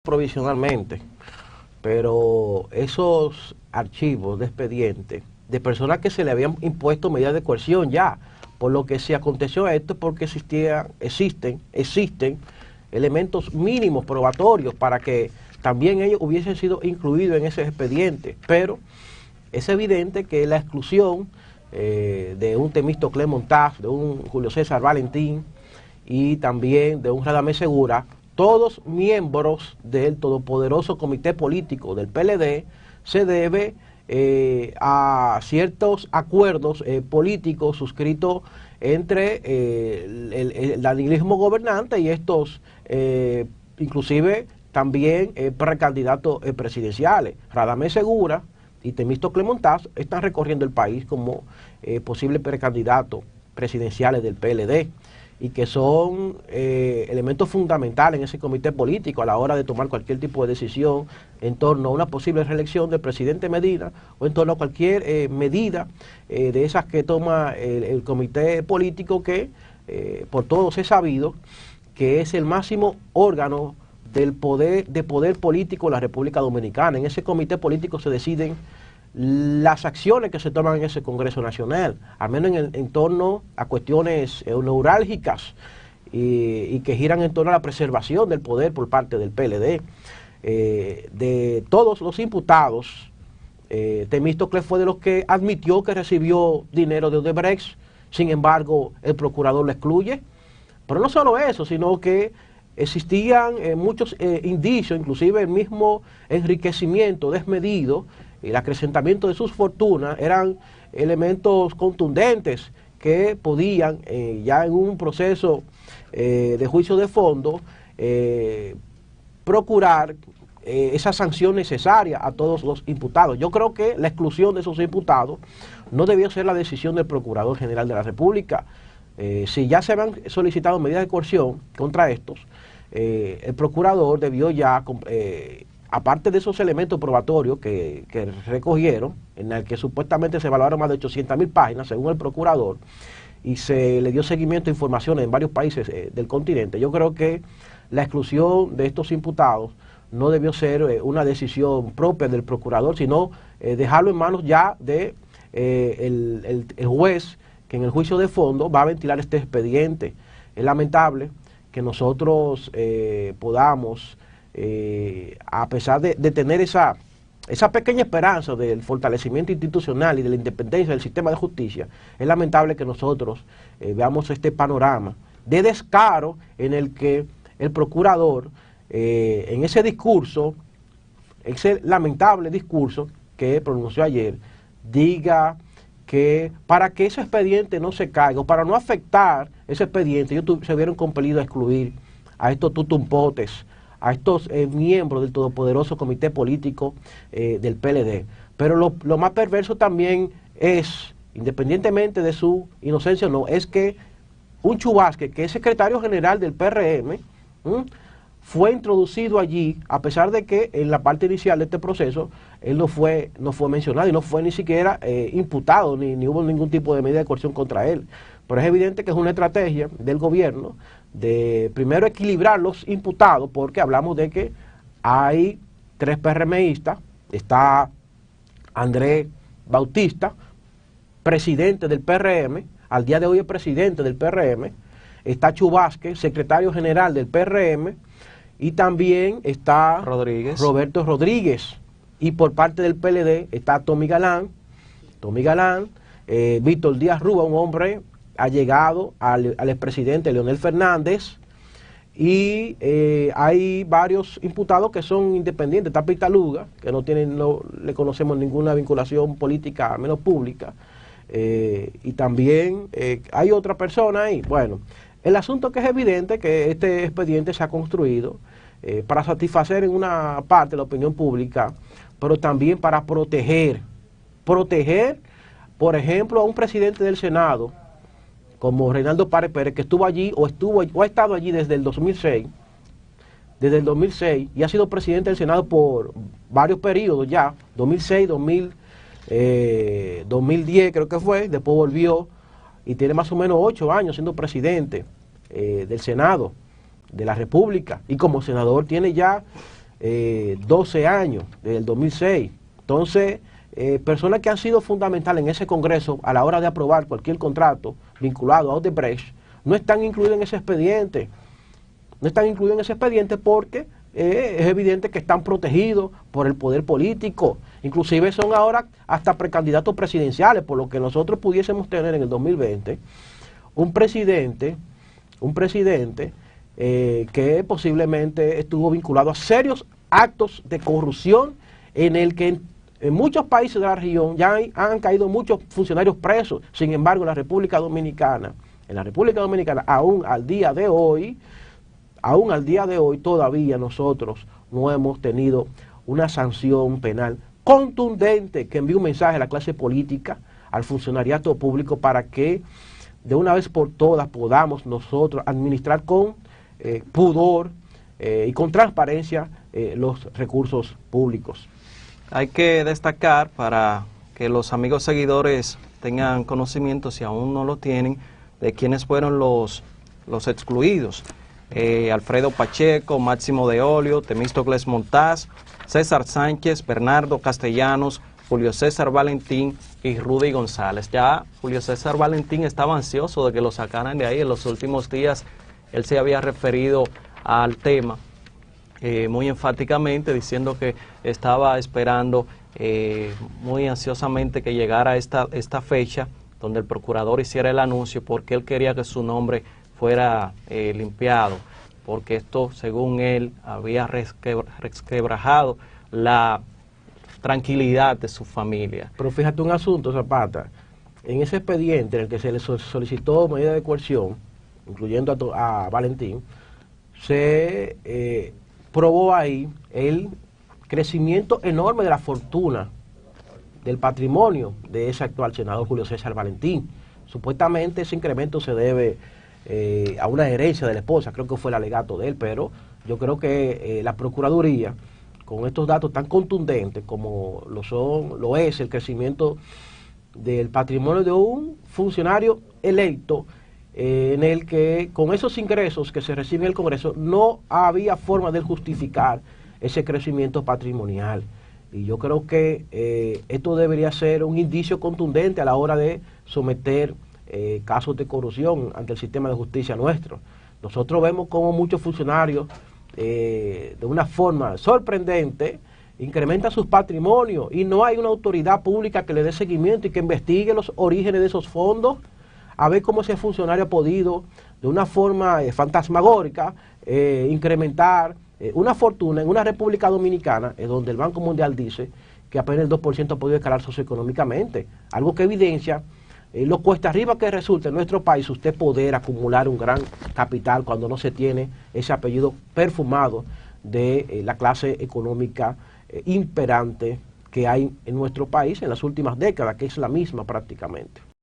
provisionalmente, pero esos archivos de expediente de personas que se le habían impuesto medidas de coerción ya, por lo que se aconteció esto porque existen elementos mínimos probatorios para que también ellos hubiesen sido incluidos en ese expediente, pero es evidente que la exclusión de un Temístocles Montaz, de un Julio César Valentín y también de un Radamés Segura, todos miembros del todopoderoso comité político del PLD, se debe a ciertos acuerdos políticos suscritos entre el danilismo gobernante y estos, inclusive también precandidatos presidenciales. Radamés Segura y Temístocles Montaz están recorriendo el país como posibles precandidatos presidenciales del PLD y que son elementos fundamentales en ese comité político a la hora de tomar cualquier tipo de decisión en torno a una posible reelección del presidente Medina o en torno a cualquier medida de esas que toma el comité político que por todos es sabido que es el máximo órgano del poder político de la República Dominicana. En ese comité político se deciden las acciones que se toman en ese Congreso Nacional, al menos en torno a cuestiones neurálgicas y que giran en torno a la preservación del poder por parte del PLD. De todos los imputados, Temístocles fue de los que admitió que recibió dinero de Odebrecht, sin embargo el procurador lo excluye. Pero no solo eso, sino que existían muchos indicios, inclusive el mismo enriquecimiento desmedido, el acrecentamiento de sus fortunas eran elementos contundentes que podían, ya en un proceso de juicio de fondo, procurar esa sanción necesaria a todos los imputados. Yo creo que la exclusión de esos imputados no debió ser la decisión del Procurador General de la República. Si ya se habían solicitado medidas de coerción contra estos, el Procurador debió ya aparte de esos elementos probatorios que recogieron, en el que supuestamente se evaluaron más de 800.000 páginas, según el procurador, y se le dio seguimiento a informaciones en varios países del continente, yo creo que la exclusión de estos imputados no debió ser una decisión propia del procurador, sino dejarlo en manos ya de el juez, que en el juicio de fondo va a ventilar este expediente. Es lamentable que nosotros podamos, a pesar de tener esa pequeña esperanza del fortalecimiento institucional y de la independencia del sistema de justicia, es lamentable que nosotros veamos este panorama de descaro en el que el procurador, en ese discurso, ese lamentable discurso que pronunció ayer, diga que para que ese expediente no se caiga, o para no afectar ese expediente, ellos se vieron compelidos a excluir a estos tutumpotes, a estos miembros del todopoderoso comité político del PLD. Pero lo más perverso también es, independientemente de su inocencia o no, es que un Chubasque, que es secretario general del PRM, fue introducido allí, a pesar de que en la parte inicial de este proceso él no fue mencionado y no fue ni siquiera imputado, ni hubo ningún tipo de medida de coerción contra él. Pero es evidente que es una estrategia del gobierno de primero equilibrar los imputados, porque hablamos de que hay 3 PRMistas, está Andrés Bautista, presidente del PRM, al día de hoy es presidente del PRM, está Chubasque, secretario general del PRM, y también está Roberto Rodríguez, y por parte del PLD está Tommy Galán, Víctor Díaz Rúa, un hombre allegado al expresidente Leonel Fernández, y hay varios imputados que son independientes. Está Pitaluga, que no le conocemos ninguna vinculación política, menos pública, y también hay otra persona ahí. Bueno, el asunto que es evidente que este expediente se ha construido para satisfacer en una parte la opinión pública, pero también para proteger, por ejemplo, a un presidente del Senado, como Reinaldo Párez Pérez, que estuvo allí o ha estado allí desde el 2006, y ha sido presidente del Senado por varios periodos ya, 2006, 2010 creo que fue, después volvió y tiene más o menos 8 años siendo presidente del Senado de la República, y como senador tiene ya 12 años, desde el 2006. Entonces, personas que han sido fundamentales en ese Congreso a la hora de aprobar cualquier contrato vinculado a Odebrecht, no están incluidos en ese expediente. No están incluidos en ese expediente porque es evidente que están protegidos por el poder político. Inclusive son ahora hasta precandidatos presidenciales, por lo que nosotros pudiésemos tener en el 2020 un presidente que posiblemente estuvo vinculado a serios actos de corrupción, en el que en muchos países de la región ya han caído muchos funcionarios presos. Sin embargo, en la República Dominicana, aún al día de hoy todavía nosotros no hemos tenido una sanción penal contundente que envíe un mensaje a la clase política, al funcionariato público, para que de una vez por todas podamos nosotros administrar con pudor y con transparencia los recursos públicos. Hay que destacar, para que los amigos seguidores tengan conocimiento, si aún no lo tienen, de quiénes fueron los excluidos. Alfredo Pacheco, Máximo de Olio, Temístocles Montaz, César Sánchez, Bernardo Castellanos, Julio César Valentín y Rudy González. Ya Julio César Valentín estaba ansioso de que lo sacaran de ahí. En los últimos días él se había referido al tema muy enfáticamente, diciendo que estaba esperando muy ansiosamente que llegara esta fecha donde el procurador hiciera el anuncio, porque él quería que su nombre fuera limpiado, porque esto, según él, había resquebrajado la tranquilidad de su familia. Pero fíjate un asunto, Zapata, en ese expediente en el que se le solicitó medida de coerción, incluyendo a Valentín, se probó ahí el crecimiento enorme de la fortuna, del patrimonio de ese actual senador Julio César Valentín. Supuestamente ese incremento se debe a una herencia de la esposa, creo que fue el alegato de él, pero yo creo que la Procuraduría, con estos datos tan contundentes como lo es el crecimiento del patrimonio de un funcionario electo, en el que con esos ingresos que se reciben en el Congreso no había forma de justificar ese crecimiento patrimonial. Y yo creo que esto debería ser un indicio contundente a la hora de someter casos de corrupción ante el sistema de justicia nuestro. Nosotros vemos como muchos funcionarios de una forma sorprendente incrementan sus patrimonios y no hay una autoridad pública que le dé seguimiento y que investigue los orígenes de esos fondos, a ver cómo ese funcionario ha podido de una forma fantasmagórica incrementar una fortuna en una República Dominicana, donde el Banco Mundial dice que apenas el 2% ha podido escalar socioeconómicamente, algo que evidencia lo cuesta arriba que resulta en nuestro país usted poder acumular un gran capital cuando no se tiene ese apellido perfumado de la clase económica imperante que hay en nuestro país en las últimas décadas, que es la misma prácticamente.